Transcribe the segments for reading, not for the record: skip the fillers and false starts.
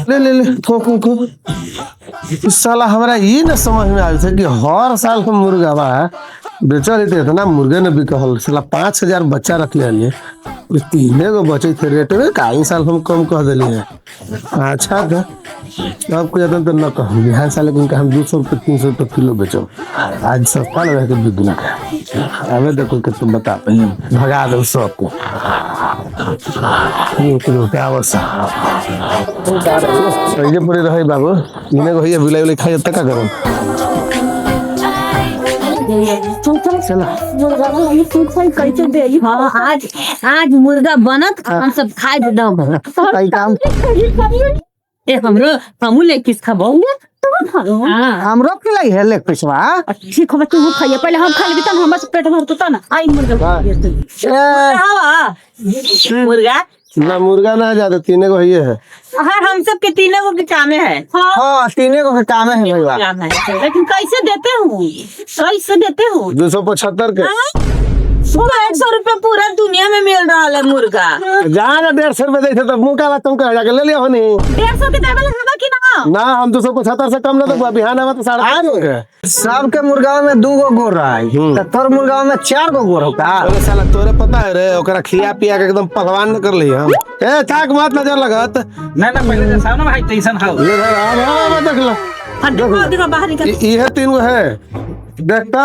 ले ले ले थोक साला हमरा ये न समझ में आवे छै कि हर साल के मुर्गा बा बेचल थे इतना मुर्गे ने बिकल साला 5000 बच्चा रखले हलिए तीने गो बचे थे रेट में काई साल हम कम कह दिली है। अच्छा था अब कोई तो न कह बिहार साल लेकिन हम 200 रुपये 300 रुपये किलो बेचो आज सस्ता लगा के बिकना हमें देखो कि तुम बता भगा दो सबको रुपया सही पड़े रहे बाबू इन्हें को भैया बिलाई खाई तक का करो आज मुर्गा बनत हम सब खाए दम हमरो हमू ले किस खाबो हमरो के लाई है लेक पैसा ठीक है तू खाइए पहले हम खा लेबी त हमर से पेट भरतो त ना आई मुर्गा मुर्गा ना मुर्गा ना ज्यादा तीने को ही है हम सब के तीनों को कामे है हाँ तीने को काम है भैया लेकिन कैसे देते हो 275 के 100 रुपए पूरा दुनिया में मिल रहा है मुर्गा जहाँ 150 रुपए देते तो मुँह का बात तुम कह जाके ले लिया होनी 150 के देवल हवा की ना हम 275 से कम ना तो बिहान आवा तो 5.5 सबके मुर्गा में 2 गो गोर है तोर मुर्गा में 4 गो गोर होता अरे साला तोरे पता है रे ओकरा खिया पिया के एकदम पहलवान न कर ली हम ए थाक मत नजर लगत ना पहले जैसा ना भाई टेंशन हाउ ले आ देख लो देखो बाहर निकल ये 3 गो है देखता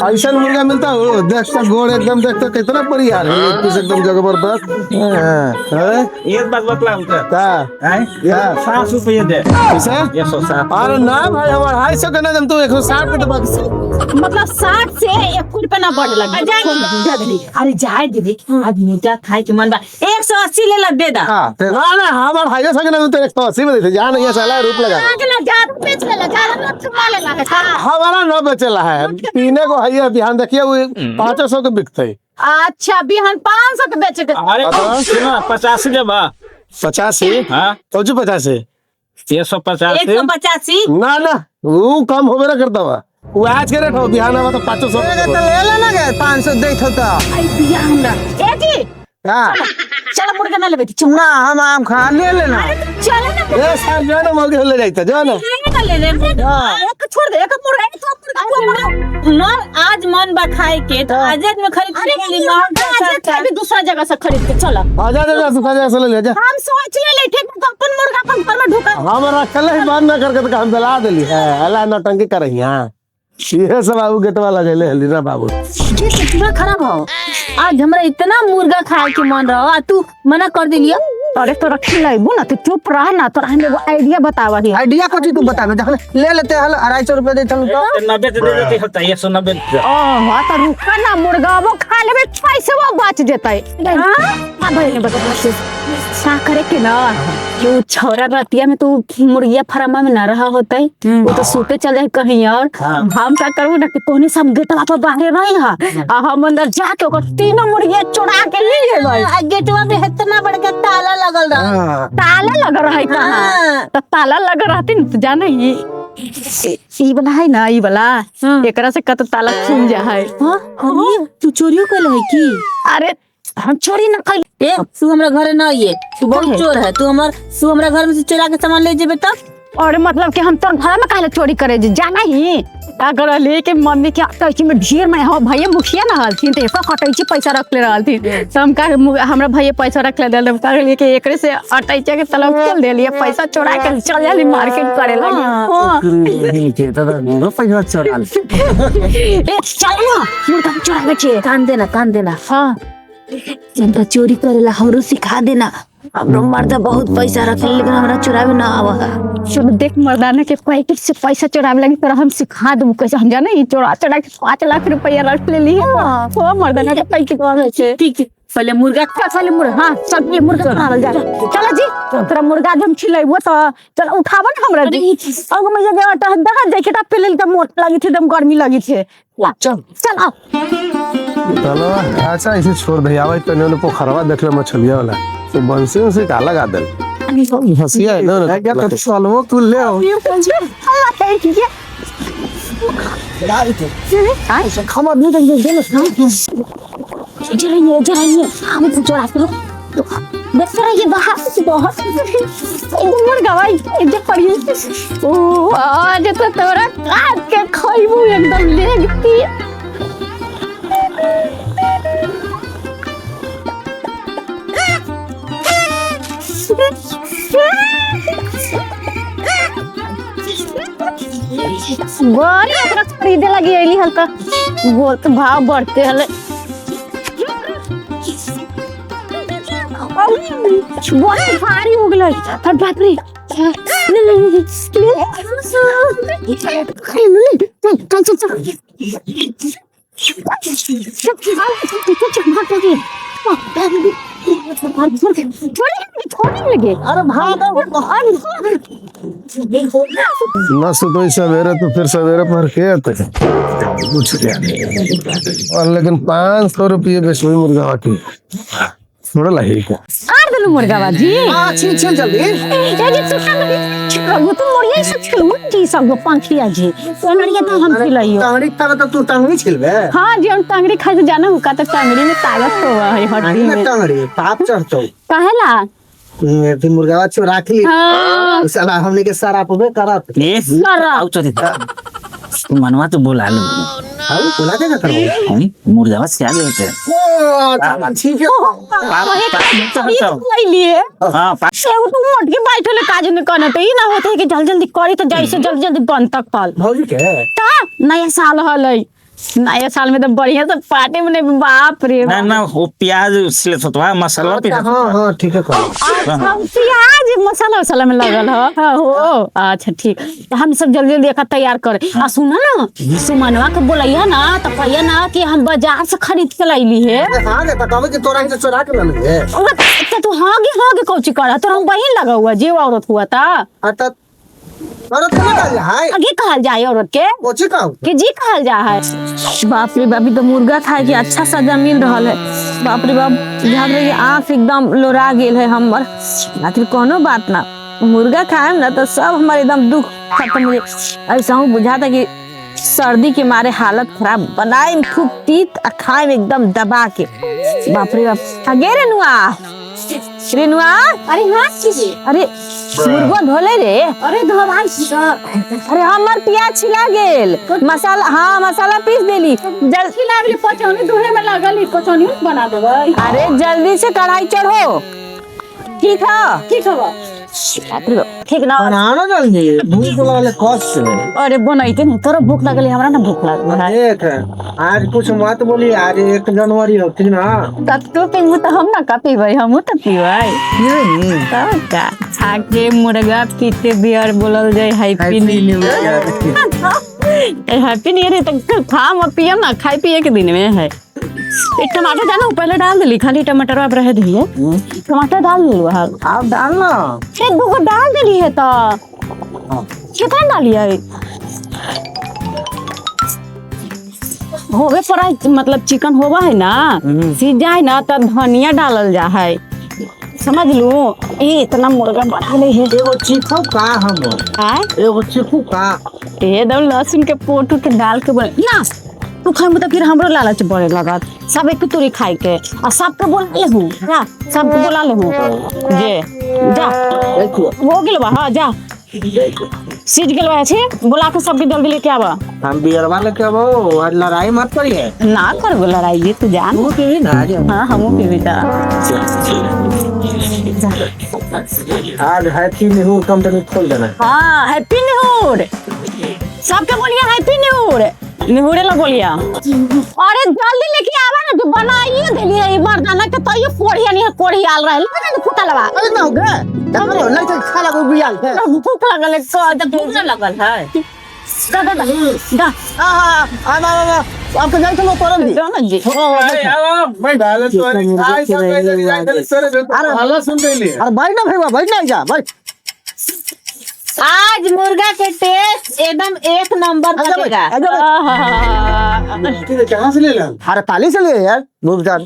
ऐसा मुर्गा मिलता हो देखता गोड़ एकदम देखता कितना बड़ी यार है पीस एकदम जबरदस्त एक बात बतलाऊं का हैं या 7 रुपए दे कैसे 160 अरे ना भाई हमार 250 का ना दम तू 160 पे दबा मतलब 60 से 1 रुपए ना बढ़ लगा अरे जाए दीदी आज मीठा खाए के मन बा 180 ले ला दे दा हां ना हमार 250 का ना तो 180 में देते जान ये साला रूप लगा ना जा बेच ले ला जा ना चुमा ले ला हमारा ना बचला है पीने को है बिहान देखिए वो 500 के बिकते अच्छा बिहान 500 के बेचे अरे सुनो 85 के बा 85 हां तो जो 50 185 ना वो कम होबे ना करता बा वो आज के रेट हो बिहान आवा तो 500 तो ले लेना के 500 देत होता आई बिया हमरा ए जी हां चल मुर्गा ना लेबे ना हम आम खा ले लेना चल ना ए साल जो ना मौके ले जाता जो ना ले ले एक छोड़ दे एक मुर्गा तो मन आज मन बा खाए के तो आजाद में खरीद के ले आजाद भी दूसरा जगह से खरीद के चला आजा से ले जा हम सोच ले ठीक तो अपन मुर्गा अपन घर में ढुका हमारा कल ही बात ना करके तो हम दला देली है अल्लाह नौटंकी कर रही हां ये सब बाबू गेट वाला ले लीना बाबू ये कितना खराब हो आज हमरा इतना मुर्गा खाए के मन रहा तू मना कर दिलिया अरे तो रखी लाइबो ना तो चुप रह ना तो हमें वो आइडिया बतावा ही आइडिया को तू बतावे जखन ले लेते हल 250 रुपए दे चल तो 90 दे देते होता 190 हां तो रुका ना मुर्गा वो खा लेबे पैसे वो बच जेतै हां भाई ने बता सा करे के ना क्यों छोरा रतिया में तो मुर्गिया फार्मा में ना रहा होता है वो तो सूते चल जाए कहीं और हम क्या करूँ ना कि तोने सब गेटवा पर बाहर रही है हम अंदर जाके ओकर तीनों मुर्गिया चुरा के ले लेबै गेटवा पे इतना बड़का ताला लगल रहा ताला लग रहा है कहां तो ताला लग रहती न तो जाना ही ई वाला है ना ई वाला एकरा से कत ताला खुल जा है हां तू चोरियो कइल है की अरे हम चोरी ना कइल ए तू हमरा घर ना आइए तू बहुत चोर है तू हमरा घर में से चुरा के सामान ले जेबे तब और मतलब कि हम तोर घर में काहे चोरी करे जाना ही अगर लेके मम्मी के अटैची में ढेर में हो भैया मुखिया ना हलथिन तो ऐसा अटैची पैसा रख ले रहलथिन तो हम का हमरा भैया पैसा रख ले देल का लेके एकरे से अटैची के तलब चल देलिए पैसा चोरा के चल जाली मार्केट करे लगे नहीं के तो पैसा चोरा ए चल ना मुर्गा चोरा के कान देना हां जनता चोरी करेला हमरो सिखा देना हमरो मर्दा बहुत पैसा रखे लेकिन हमरा चुरावे ना आवा चलो देख मर्दाना के पैकेट से पैसा चुरावे लगे तो हम सिखा दूं कैसे हम जाने चोरा के 5 लाख रुपया रख ले लिए वो मर्दाना के पैकेट वाला छे ठीक पहले मुर्गा हां सब ये मुर्गा खावल जा चलो जी तोरा मुर्गा जब खिलाइबो तो चल उठावन हमरा जी अब मैं जगह आटा दगा जैकेट पे ले त मोट लगी थी एकदम गर्मी लगी थी चल आओ चलो अच्छा इसे छोड़ दे आवे तो ने पोखरवा देख ले मछलिया वाला तो बंसी से का लगा दे हंसिया है ना क्या तो चलो तू ले आओ थैंक यू आई से खबर नहीं दे चलिए हम चोरा के बेचारा ये बाहर से बहुत एकदम मुर्गा भाई एकदम पड़ी ओ आज तो तोरा काट के खाइबू एकदम लेगती बड़ी एकरा खरीदे लगी एली हल्का बोल तो भाव बढ़ते हले बहुत भारी हो गया और बाप रे छोड़ने लगे अरे भागो न सुतोई सवेरे तो फिर सवेरे पर के कुछ क्या और लेकिन 500 रुपये बेचोई मुर्गा की थोड़ा लही का आर दलो मुर्गा बाजी हां छी छी जल्दी ए जी सुका वो तो मोरिया सब छलू जी सब पंखिया जी तो नड़िया तो हम खिलाइयो टांगड़ी तब तो तू टांगड़ी छिलबे हां जी हम टांगड़ी खाए जाना हुका तो टांगड़ी में ताकत होवा है हड्डी नहीं में टांगड़ी पाप चढ़तो काहेला फिर मुर्गा अच्छो राख ली हां साला हमने के सारा पबे करत सारा आओ चल तू मनवा तो बोला लो हां बोला के ना करबो नहीं मुर्गा से आगे होते ओ ठीक है लिए हां से वो तो मोट के बैठले काज न करने तो ई ना होते कि जल्दी जल्दी करी तो जैसे जल्दी जल्दी बन तक पाल भौजी के ता नया साल हलै नया साल में तो बढ़िया से पार्टी में बाप रे ना ना वो प्याज से तो मसाला पे हां ठीक है कर हम प्याज मसाला में लगल है हो अच्छा ठीक तो हम सब जल्दी जल्दी एक तैयार करे आ सुना ना सुमनवा के बोलैया ना तो कहिया ना कि हम बाजार से खरीद के लैली है हां ने बतावे कि तोरा से चोरा के लाने है तो तू हागे कौची करा तो हम बहिन लगा हुआ जीव औरत हुआ था अत औरत के निकाल है आगे कहल जाए औरत के कोची कहू कि जी कहल जा है बाप रे बाप तो मुर्गा खाए के अच्छा सजा मिल रहा है बाप रे बाप ध्यान रही आँख एकदम लोरा गेल है हमर आखिर कोनो बात ना मुर्गा खाए ना तो सब हमारे एकदम दुख खत्म हो ऐसा हूँ बुझाता कि सर्दी के मारे हालत खराब बनाए खूब तीत और खाए एकदम दबा के बाप रे बाप आगे रेनुआ अरे हाँ अरे मुर्गा धोले रे अरे धोवाई अरे हमर प्याज छिला गेल मसाला हाँ मसाला पीस देली जल्दी छिला गेल पचौनी धोए में लगल पचौनी बना देबै अरे जल्दी से कढ़ाई चढ़ो ठीक है ठीक ना बनाना जल्दी भूख लगले कष्ट अरे बनाइते नहीं तोरा भूख लगल हमरा ना भूख लगल देख आज कुछ मत बोली आज 1 जनवरी हो ठीक ना तब तो पीबू तो हम ना का पीबै हमहू तो पीबै तब का आके मुर्गा पीते बियर बोलल जाय happy new year happy new year तो खाम पियम ना खाई पिए के दिन में है एक टमाटर डालो पहले डाल दिली खाली टमाटर अब रह दिए टमाटर डाल दिलवा आप डालना एक दो को डाल दिली है तो कितना डालिए होवे पर मतलब चिकन होवा है ना सीज जाए ना तब धनिया डालल जा है समझ लू ये इतना मुर्गा बढ़ा ले है एगो चीखू का हम एगो चीखू का एकदम लहसुन के पोट के डाल के बन ना तू खाए मतलब फिर हमरो लालच बढ़े लागत सब एक तोरी खाए के और सबके बोला ले हूं जा सबके बोला ले हूं जे जा हो गेल बा हां जा सीज गेल बा छे बोला के सबके जल्दी लेके आवा हम बियरवा लेके आबो और लड़ाई मत करिए ना कर लड़ाई ये तू जान तू के ना हां हमहू पीबी ता आज हैप्पी न्यू ईयर कंपनी खोल देना हां हैप्पी न्यू ईयर सबके बोलिए हैप्पी न्यू ईयर निहुरे ला बोलिया अरे जल्दी लेके आवा ना तू बनाइए देलिए ई मर्दाना के तो ये कोढ़िया नहीं कोढ़ियाल रहल ना फुटा लगा अरे ना हो गए तब नहीं तो खाला को बियाल है भूख लगल तो जब भूख ना लगल है दा आ आपके जान चलो तोरन दी ना जी भाई डाले तो आई सब अरे हल्ला सुन रही अरे भाई ना भाई ना जा भाई आज मुर्गा के टेस्ट एकदम एक नंबर लगेगा कहां से ले ला अरे ताली से ले यार मुर्गा अरे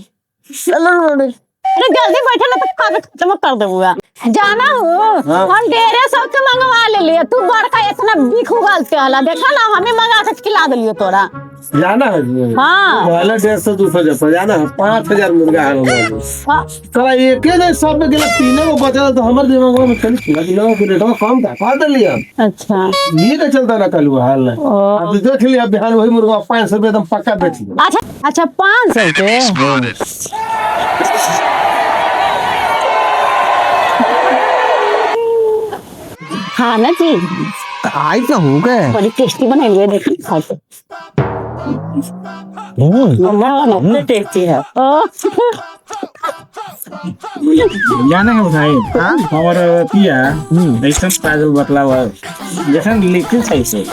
जल्दी बैठे ना तो कागज खत्म कर दूंगा जाना हूँ हम डेरे सबके मंगवा ले लिए तू बड़का इतना बिख उगलते हला देखा ना हमें मंगा के खिला दिलियो तोरा जाना है जी? हाँ पहले 150-200 जब जाना है 5000 मुर्गा है हाँ, साला एक ही नहीं सब में गेला तीनों को बचल तो हमर दिमाग में चल तीनों के रेट कम था पा दे लिया अच्छा ये का चलता ना कल हाल है अब देख लिया बिहान वही मुर्गा 500 रुपए एकदम पक्का बेच लिया अच्छा अच्छा 500 के हाँ ना जी आई तो हो गए बड़ी टेस्टी बनाई हुई है देखिए खा के मम्मा टेस्टी है जाना है भाई हमारा पिया ऐसा पागल बतला हुआ जैसा लिखित है से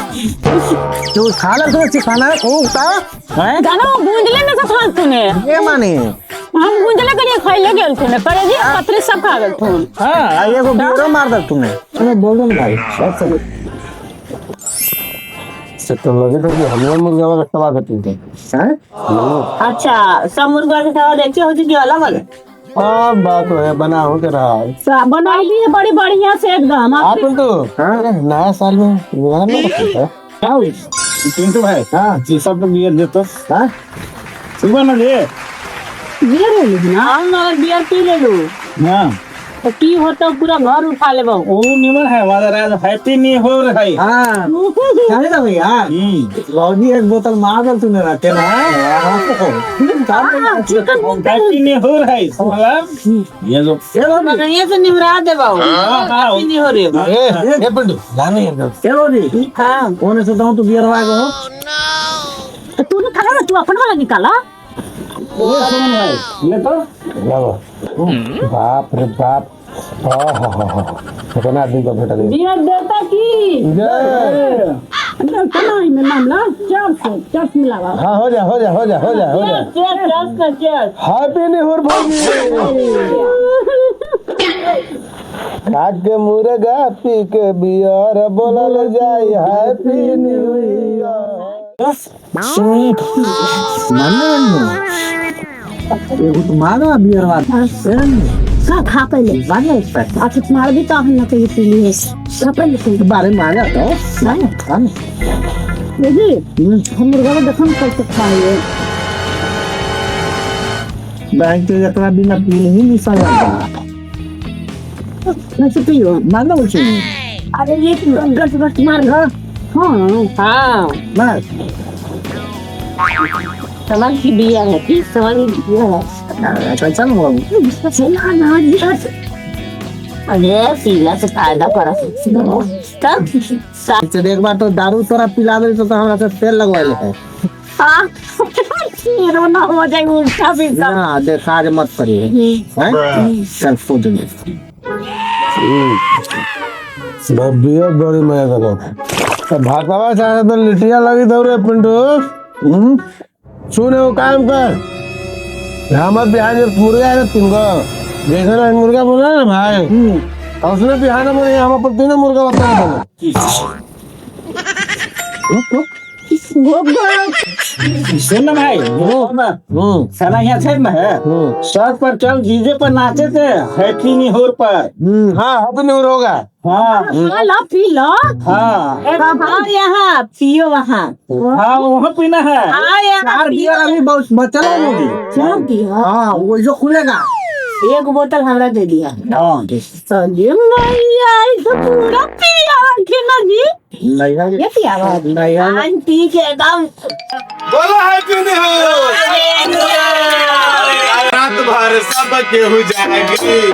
तो खाना तो सिखाना ओ ता हैं गाना गूंजले में से खा तूने ये माने हम गूंजले के लिए खाई ले गेल तूने पर जी पतरे सब खा गए तू हां ये को बियोरा मार दे तूने अरे बोल दे भाई सब से तो लगे तो कि हमने मुर्गा वाला सवा करते थे हैं अच्छा सब मुर्गा के खावा देखते हो जी अलग अलग हां बात है बना हो के रहा है सब बनाई ली है बड़ी बढ़िया से एकदम आप तो हां नया साल में मुर्गा नहीं रखता है आओ पिंटू भाई हां जी सब तो बियर देतो हां सुबह ना दे बियर ले ली ना हम अगर बियर पी ले लो हां तो की होता पूरा घर उठा लेबो ओ निमन है वाला राज हैप्पी न्यू हो रहा है हां जाने दो भैया लौजी एक बोतल मार दे तूने रखे ना हैप्पी न्यू हो रहा है मतलब ये जो ये से निमरा देबो हां नहीं हो रे ए पंडू लाने है चलो जी हां कौन से तो बियर वाला हो तो तूने खा ना तू अपन वाला निकाला ले तो बाप रे बाप कितना आदमी का बेटा नहीं बियर देता की कना में मामला चार से मिलावा हाँ हो जा चेस हैप्पी न्यू ईयर भाई खा के मुर्गा पी के बियर बोलल जाई हैप्पी न्यू ईयर ये तुम्हारा बियर वाला का खा पहले अच्छा तुम्हारा भी तो हम चाहिए पी लिए खा पहले बारे में आ जाता है ये हम मुर्गा को देखम कैसे खाए बैंक के जकरा बिना पी ही नहीं सकता नहीं पियो मानो उसे अरे ये गट मार हाँ हाँ बस सवाल की बिया है कि सवाल की बिया है अच्छा हो चला ना अरे पीला से फायदा करा तब से एक बार तो दारू तोरा पिला दे तो हमरा से तेल लगवा ले है हाँ ये ना हो जाए उल्टा भी ना देखा जे मत करिए हैं चल फूट दे बियर बड़ी मजा करो भातवा चाहे तो लिटिया लगी दौड़े पिंटू सुने वो काम कर हमार बिहार में मुर्गा है ना तुमको जैसे ना मुर्गा बोला ना भाई उसने बिहार में यहाँ पर तीनों मुर्गा बता सुन ना भाई साला यहाँ छे ना है शर्ट पर चल डीजे पर नाचे थे हैप्पी न्यू ईयर पर हाँ हैप्पी न्यू ईयर होगा हाँ ला पी लो हाँ यहाँ पियो वहाँ हाँ वहाँ पीना है चार बियर अभी बहुत बचल है मुझे क्या पिया हां वो जो खुलेगा एक बोतल हमरा दे दिया हाँ सजे मैया तो पूरा पिया कि ना जी ये पिया आंटी के एकदम बोलो हैप्पी न्यू ईयर रात भर सब केहू जागी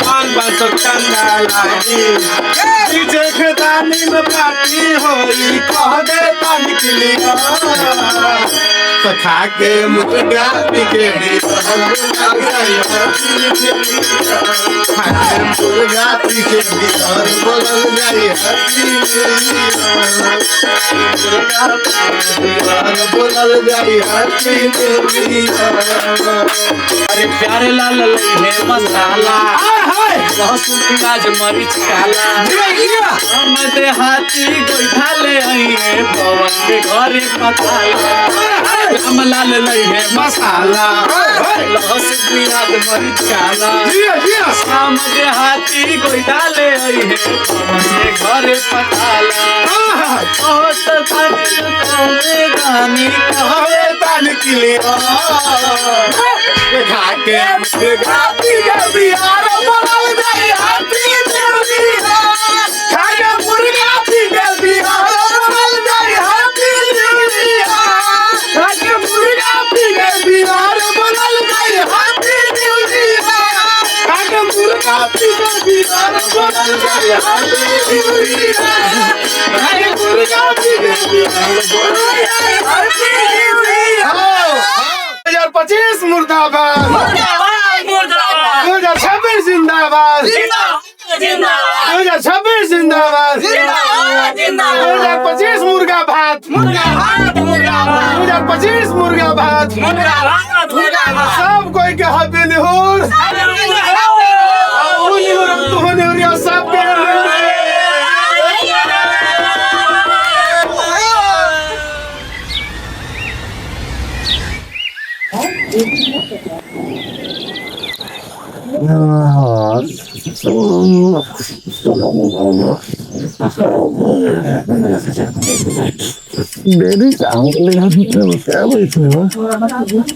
पान बात चंदा लागी डीजे के दानी में पार्टी होई कह दे पानी के लिए सखा के मुर्गा पी के मुर्गा पी के बोलल जाई हैप्पी बोलल जाई हैप्पी अरे प्यारे लाल लइहे मसाला लहसुन प्याज मरीच काला हम देहाती गोइठा ले आइए पवन के घरे पताला हम लाल लइहे मसाला लहसुन प्याज मरीच काला हम देहाती गोइठा ले आइए पवन के घरे पताला बहुत तानी गानी कहवे तान के लिए खाके गाती बिहार बोल गई हाथी देवरिया खाके मुर्गा पी के बिहार बोल गई हाथी देवरिया खाके मुर्गा पी के बिहार बोल गई हाथी देवरिया खाके मुर्गा पी के बिहार बोल गई हाथी देवरिया खाके मुर्गा पी के बिहार बोल गई हाथी देवरिया 2025 मुर्दाबाद 2026 जिंदाबाद 2026 जिंदाबाद 2025 मुर्गा भात 2025 मुर्गा भात सब कोई के हैप्पी न्यू ईयर सब के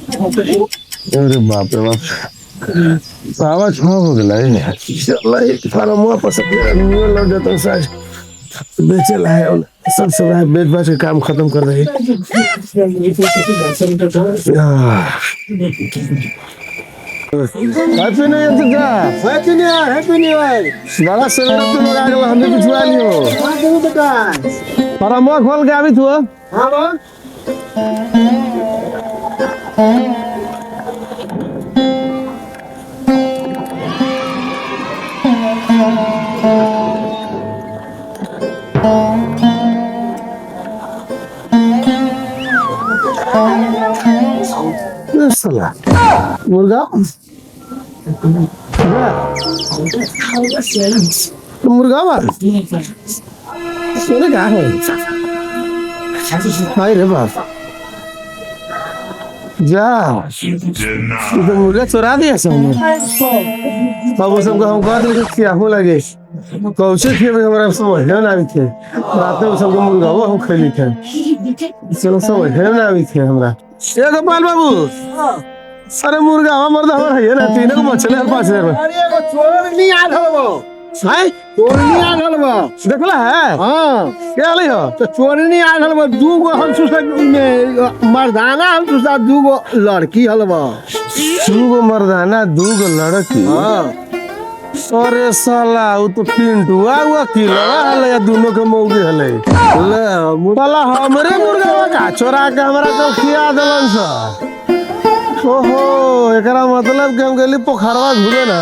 अरे बाप रे बाप सावा छह हो गया फार्म लग जाता साज बेचे ला है सब बेच बाच के काम खत्म कर रही हैप्पी न्यू ईयर चाचा हैप्पी न्यू ईयर बड़ा सवेरे तुम लोग आ गए हमने पिछवा लियो फार्म खोल के आवी तू हां बा साला मुर्गा मुर्गा बा सोने कहा है हाय रे बाप जा तो मुर्गा चुरा दिया सबने बाबू सबको हम कह दिए कि आहो लगे कौशल थे हमारा समझ ना आवी थे रात में सबको मुर्गा वो हम खैली थे चलो समझ ना आवी थे हमरा ए गोपाल बाबू अरे मुर्गा मर्द हमर है ना तीनों को मछली 5000 में अरे एगो चोर नहीं आल हो है चोर नहीं आल हो देखला है हां क्या ले हो तो चोर नहीं आल हो दू गो हम सुसा में मर्दाना हम सुसा दू गो लड़की हलवा दू गो मर्दाना दू गो लड़की हां अरे साला वो तो पिंटुआ हुआ किलवा हले या दोनों के मौगी हले ले साला हमरे मुर्गा का चोरा के हमरा को खिया देलन सा ओहो एकरा मतलब कि हम गेली पोखरवा घूमे ना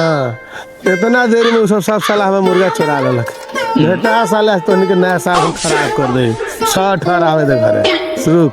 इतना देर में सब साला हमें मुर्गा चुरा लेलक बेटा साला तो के नया साल खराब कर दे 60 आवे दे घरे शुरू